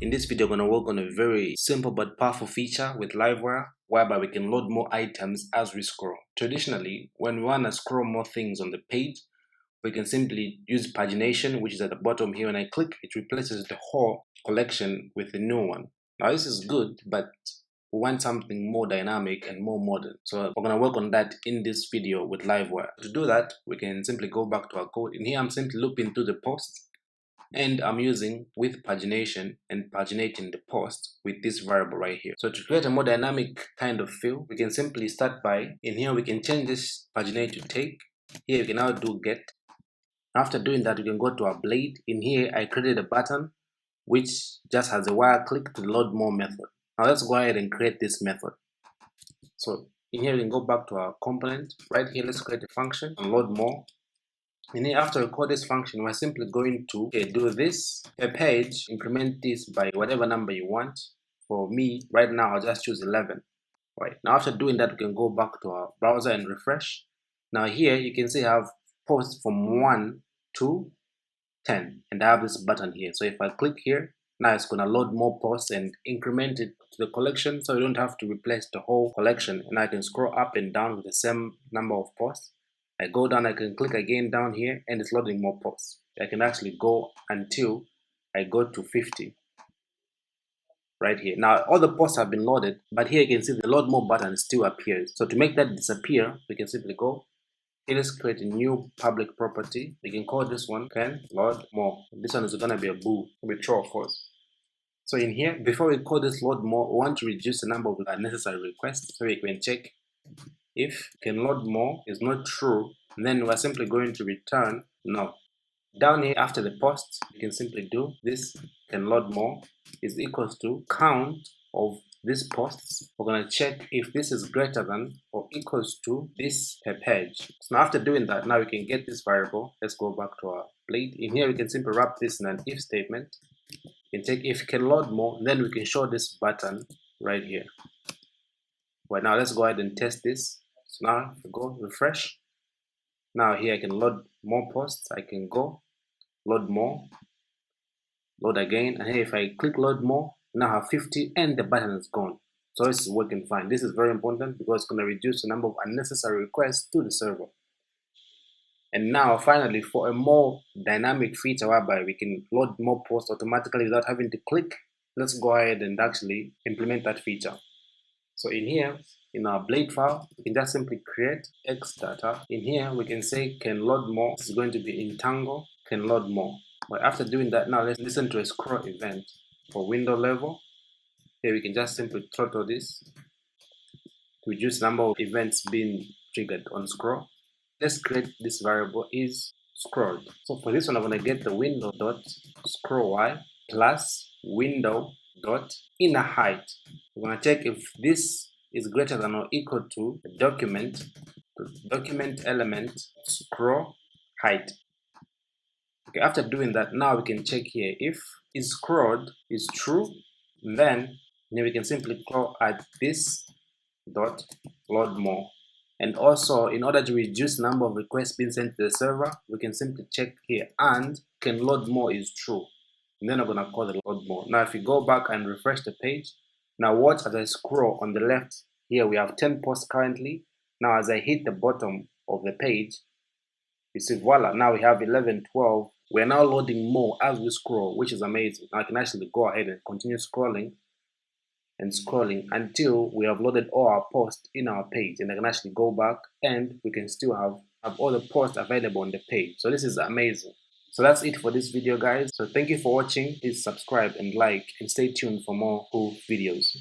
In this video, we're going to work on a very simple but powerful feature with Livewire, whereby we can load more items as we scroll. Traditionally, when we want to scroll more things on the page, we can simply use pagination, which is at the bottom here. When I click, it replaces the whole collection with a new one. Now, this is good, but we want something more dynamic and more modern. So we're going to work on that in this video with Livewire. To do that, we can simply go back to our code. In here, I'm simply looping through the posts, and I'm using with pagination and paginating the post with this variable right here. So to create a more dynamic kind of feel, we can simply start by, in here we can change this paginate to take. Here we can now do get. After doing that, we can go to our blade. In here I created a button which just has a wire click to load more method. Now let's go ahead and create this method. So in here we can go back to our component. Right here, let's create a function and load more. And then after we call this function, we're simply going to do this per page, increment this by whatever number you want. For me, right now, I'll just choose 11. Right now, after doing that, we can go back to our browser and refresh. Now here, you can see I have posts from 1 to 10, and I have this button here. So if I click here, now it's going to load more posts and increment it to the collection, so you don't have to replace the whole collection. And I can scroll up and down with the same number of posts. I go down, I can click again down here, and it's loading more posts. I can actually go until I go to 50 right here. Now all the posts have been loaded, but here you can see the load more button still appears. So to make that disappear, we can simply go, let's create a new public property. We can call this one can load more. This one is going to be a bool, with true of course. So in here, before we call this load more, we want to reduce the number of unnecessary requests. So we can check if can load more is not true, then we're simply going to return no. Down here after the post, you can simply do this can load more is equals to count of these posts. We're going to check if this is greater than or equals to this per page. So now after doing that, now we can get this variable. Let's go back to our blade. In here we can simply wrap this in an if statement. We can take if can load more, then we can show this button right here. Right now, let's go ahead and test this. So now if I go refresh, now here I can load more posts. I can go load more, load again, and here if I click load more, now I have 50 and the button is gone. So it's working fine. This is very important because it's going to reduce the number of unnecessary requests to the server. And now finally, for a more dynamic feature whereby we can load more posts automatically without having to click, let's go ahead and actually implement that feature. So in here, in our blade file, we can just simply create X data. In here, we can say can load more. This is going to be entangle can load more. But after doing that, now let's listen to a scroll event for window level. Here we can just simply throttle this to reduce the number of events being triggered on scroll. Let's create this variable is scrolled. So for this one, I'm going to get the window dot scroll y plus window dot inner height. We're going to check if this is greater than or equal to the document element scroll height. Okay, after doing that, now we can check here if is scrolled is true, then we can simply call at this dot load more. And also, in order to reduce the number of requests being sent to the server, we can simply check here and can load more is true. And then I'm going to call the load more. Now if you go back and refresh the page, now watch as I scroll on the left. Here we have 10 posts currently. Now as I hit the bottom of the page, you see voila, now we have 11, 12. We're now loading more as we scroll, which is amazing. Now I can actually go ahead and continue scrolling and scrolling until we have loaded all our posts in our page, and I can actually go back and we can still have all the posts available on the page. So this is amazing. So that's it for this video, guys. So thank you for watching. Please subscribe and like and stay tuned for more cool videos.